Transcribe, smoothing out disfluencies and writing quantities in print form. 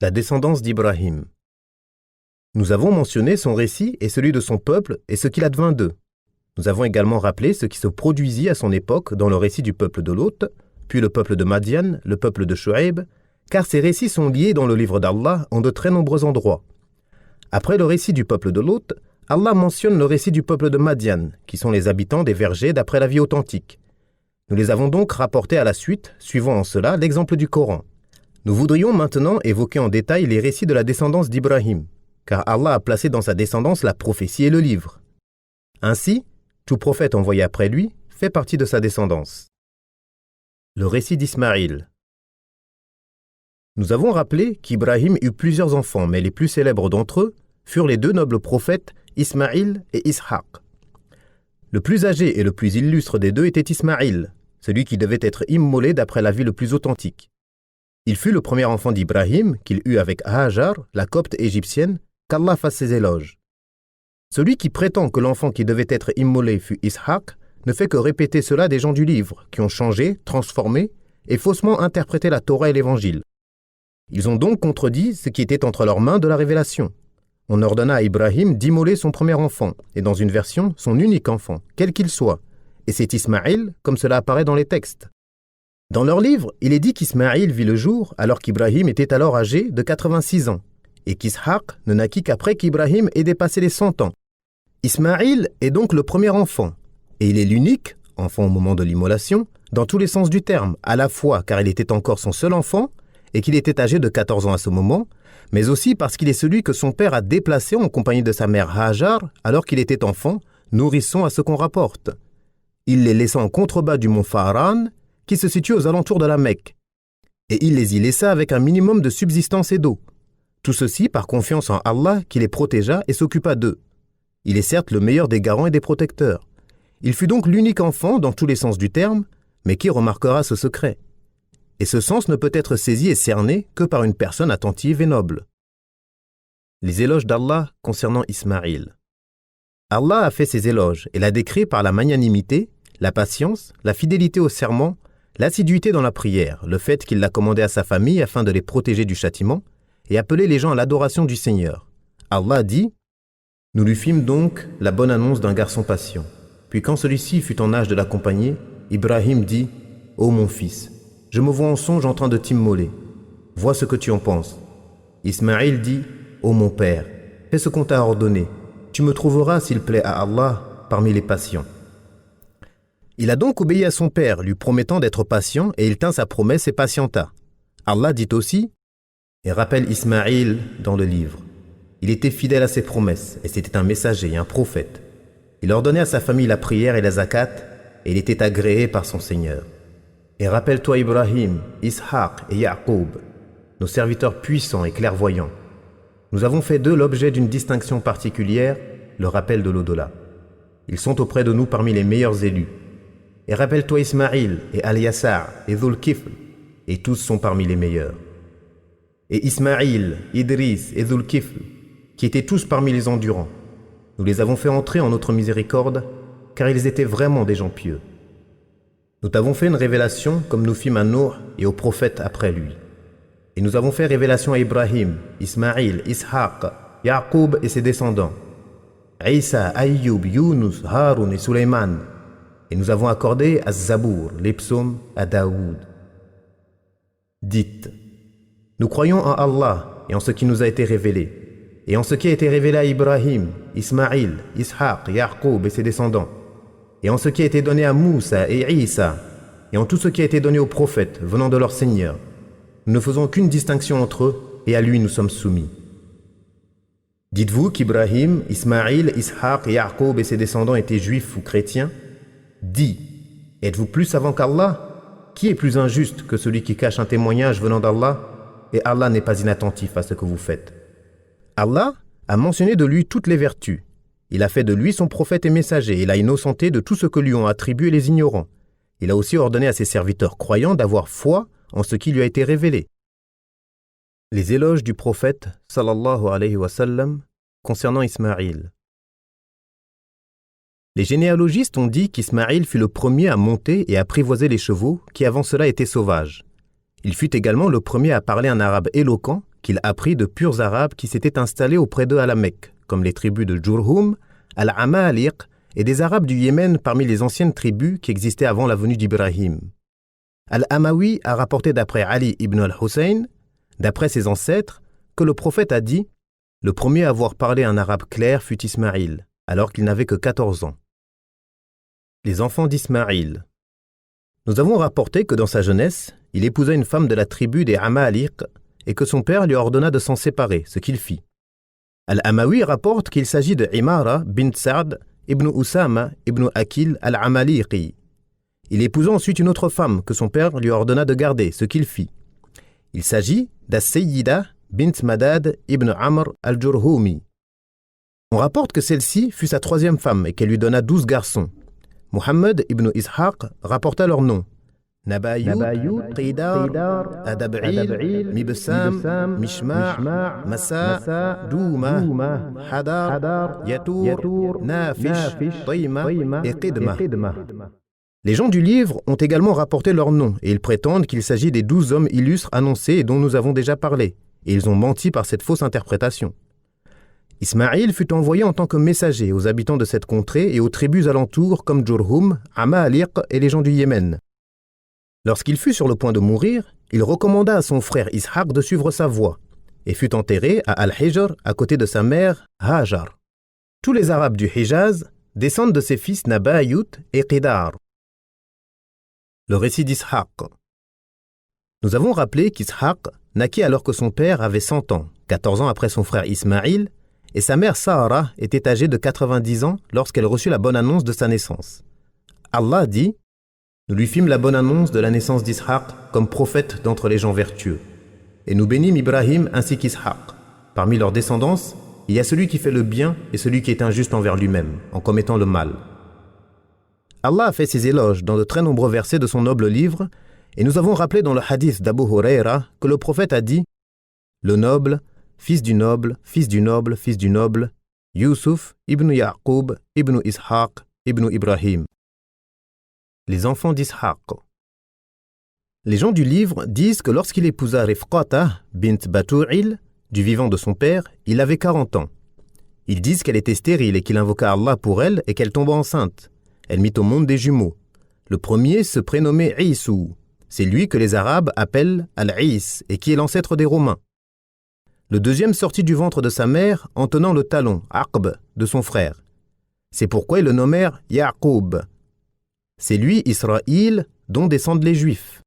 La descendance d'Ibrahim. Nous avons mentionné son récit et celui de son peuple et ce qu'il advint d'eux. Nous avons également rappelé ce qui se produisit à son époque dans le récit du peuple de Lot, puis le peuple de Madian, le peuple de Shu'aib, car ces récits sont liés dans le livre d'Allah en de très nombreux endroits. Après le récit du peuple de Lot, Allah mentionne le récit du peuple de Madian, qui sont les habitants des vergers d'après la vie authentique. Nous les avons donc rapportés à la suite, suivant en cela l'exemple du Coran. Nous voudrions maintenant évoquer en détail les récits de la descendance d'Ibrahim, car Allah a placé dans sa descendance la prophétie et le livre. Ainsi, tout prophète envoyé après lui fait partie de sa descendance. Le récit d'Ismaïl. Nous avons rappelé qu'Ibrahim eut plusieurs enfants, mais les plus célèbres d'entre eux furent les deux nobles prophètes Ismaïl et Ishaq. Le plus âgé et le plus illustre des deux était Ismaïl, celui qui devait être immolé d'après la vie le plus authentique. Il fut le premier enfant d'Ibrahim qu'il eut avec Hajar, la copte égyptienne, qu'Allah fasse ses éloges. Celui qui prétend que l'enfant qui devait être immolé fut Ishaq ne fait que répéter cela des gens du livre, qui ont changé, transformé et faussement interprété la Torah et l'Évangile. Ils ont donc contredit ce qui était entre leurs mains de la révélation. On ordonna à Ibrahim d'immoler son premier enfant, et dans une version, son unique enfant, quel qu'il soit, et c'est Ismaïl, comme cela apparaît dans les textes. Dans leur livre, il est dit qu'Ismaïl vit le jour alors qu'Ibrahim était alors âgé de 86 ans, et qu'Ishaq ne naquit qu'après qu'Ibrahim ait dépassé les 100 ans. Ismaïl est donc le premier enfant, et il est l'unique, enfant au moment de l'immolation, dans tous les sens du terme, à la fois car il était encore son seul enfant, et qu'il était âgé de 14 ans à ce moment, mais aussi parce qu'il est celui que son père a déplacé en compagnie de sa mère Hajar alors qu'il était enfant, nourrisson à ce qu'on rapporte. Il les laissa en contrebas du mont Faran, qui se situe aux alentours de la Mecque, et il les y laissa avec un minimum de subsistance et d'eau. Tout ceci par confiance en Allah qui les protégea et s'occupa d'eux. Il est certes le meilleur des garants et des protecteurs. Il fut donc l'unique enfant dans tous les sens du terme, mais qui remarquera ce secret? Et ce sens ne peut être saisi et cerné que par une personne attentive et noble. Les éloges d'Allah concernant Ismaïl. Allah a fait ses éloges et l'a décrit par la magnanimité, la patience, la fidélité au serment, l'assiduité dans la prière, le fait qu'il l'a commandé à sa famille afin de les protéger du châtiment et appeler les gens à l'adoration du Seigneur. Allah dit « Nous lui fîmes donc la bonne annonce d'un garçon patient. Puis quand celui-ci fut en âge de l'accompagner, Ibrahim dit « Ô mon fils, je me vois en songe en train de t'immoler. Vois ce que tu en penses. » Ismaïl dit « Ô mon père, fais ce qu'on t'a ordonné. Tu me trouveras, s'il plaît à Allah, parmi les patients. » Il a donc obéi à son père, lui promettant d'être patient, et il tint sa promesse et patienta. Allah dit aussi et rappelle Ismaïl dans le livre. Il était fidèle à ses promesses, et c'était un messager et un prophète. Il ordonnait à sa famille la prière et la zakat, et il était agréé par son Seigneur. Et rappelle-toi Ibrahim, Ishaq et Ya'qub, nos serviteurs puissants et clairvoyants. Nous avons fait d'eux l'objet d'une distinction particulière, le rappel de l'au-delà. Ils sont auprès de nous parmi les meilleurs élus. Et rappelle-toi Ismaïl et Al-Yasar et Dhul-Kifl, et tous sont parmi les meilleurs. Et Ismaïl, Idris et Dhul-Kifl, qui étaient tous parmi les endurants. Nous les avons fait entrer en notre miséricorde, car ils étaient vraiment des gens pieux. Nous t'avons fait une révélation comme nous fîmes à Nour et aux prophètes après lui. Et nous avons fait révélation à Ibrahim, Ismaïl, Ishaq, Ya'qub et ses descendants, Isa, Ayyub, Yunus, Haroun et Sulayman. Et nous avons accordé à Zabour, les psaumes, à Daoud. Dites, nous croyons en Allah et en ce qui nous a été révélé, et en ce qui a été révélé à Ibrahim, Ismaïl, Ishaq, Ya'qub et ses descendants, et en ce qui a été donné à Moussa et Isa, et en tout ce qui a été donné aux prophètes venant de leur Seigneur. Nous ne faisons aucune distinction entre eux, et à lui nous sommes soumis. Dites-vous qu'Ibrahim, Ismaïl, Ishaq, Ya'qub et ses descendants étaient juifs ou chrétiens? Dis, êtes-vous plus savant qu'Allah? Qui est plus injuste que celui qui cache un témoignage venant d'Allah? Et Allah n'est pas inattentif à ce que vous faites. Allah a mentionné de lui toutes les vertus. Il a fait de lui son prophète et messager, et l'a innocenté de tout ce que lui ont attribué les ignorants. Il a aussi ordonné à ses serviteurs croyants d'avoir foi en ce qui lui a été révélé. Les éloges du prophète, sallallahu alayhi wa sallam, concernant Ismaïl. Les généalogistes ont dit qu'Ismaïl fut le premier à monter et apprivoiser les chevaux qui avant cela étaient sauvages. Il fut également le premier à parler un arabe éloquent qu'il apprit de purs Arabes qui s'étaient installés auprès d'eux à la Mecque, comme les tribus de Jurhum, Al-Amaliq et des Arabes du Yémen parmi les anciennes tribus qui existaient avant la venue d'Ibrahim. Al-Amawi a rapporté d'après Ali ibn al-Hussein, d'après ses ancêtres, que le prophète a dit « Le premier à avoir parlé un arabe clair fut Ismaïl, alors qu'il n'avait que 14 ans. » Les enfants d'Ismaïl. Nous avons rapporté que dans sa jeunesse, il épousa une femme de la tribu des Amaliq et que son père lui ordonna de s'en séparer, ce qu'il fit. Al-Amawi rapporte qu'il s'agit de Imara bint Sa'd ibn Usama ibn Akil al-Amaliqi. Il épousa ensuite une autre femme que son père lui ordonna de garder, ce qu'il fit. Il s'agit d'As-Sayyida bint Madad ibn Amr al-Jurhumi. On rapporte que celle-ci fut sa troisième femme et qu'elle lui donna 12 garçons. Muhammad ibn Ishaq rapporta leur nom. Nabayut, Qidar, Adab'il, Mibsam, Mishma', Massa, Douma, Hadar, Yatour, Nafish, Tayma et Qidma. Les gens du livre ont également rapporté leurs noms et ils prétendent qu'il s'agit des 12 hommes illustres annoncés et dont nous avons déjà parlé, et ils ont menti par cette fausse interprétation. Ismaïl fut envoyé en tant que messager aux habitants de cette contrée et aux tribus alentours comme Jurhum, Amaliq et les gens du Yémen. Lorsqu'il fut sur le point de mourir, il recommanda à son frère Ishaq de suivre sa voie et fut enterré à Al-Hijr à côté de sa mère Hajar. Tous les Arabes du Hijaz descendent de ses fils Nabayut et Qidar. Le récit d'Ishaq. Nous avons rappelé qu'Ishaq naquit alors que son père avait 100 ans, 14 ans après son frère Ismaïl, et sa mère Sahara était âgée de 90 ans lorsqu'elle reçut la bonne annonce de sa naissance. Allah dit « Nous lui fîmes la bonne annonce de la naissance d'Ishaq comme prophète d'entre les gens vertueux. Et nous bénîmes Ibrahim ainsi qu'Ishaq. Parmi leurs descendants, il y a celui qui fait le bien et celui qui est injuste envers lui-même, en commettant le mal. » Allah a fait ses éloges dans de très nombreux versets de son noble livre, et nous avons rappelé dans le hadith d'Abu Huraira que le prophète a dit « Le noble, fils du noble, fils du noble, fils du noble, Yusuf ibn Yaqub ibn Ishaq ibn Ibrahim. » Les enfants d'Ishaq. Les gens du livre disent que lorsqu'il épousa Rifqata bint Batu'il, du vivant de son père, il avait 40 ans. Ils disent qu'elle était stérile et qu'il invoqua Allah pour elle et qu'elle tomba enceinte. Elle mit au monde des jumeaux. Le premier se prénommait Issou. C'est lui que les Arabes appellent Al-Is et qui est l'ancêtre des Romains. Le deuxième sortit du ventre de sa mère en tenant le talon, Aqb, de son frère. C'est pourquoi ils le nommèrent Yaqub. C'est lui, Israël, dont descendent les Juifs.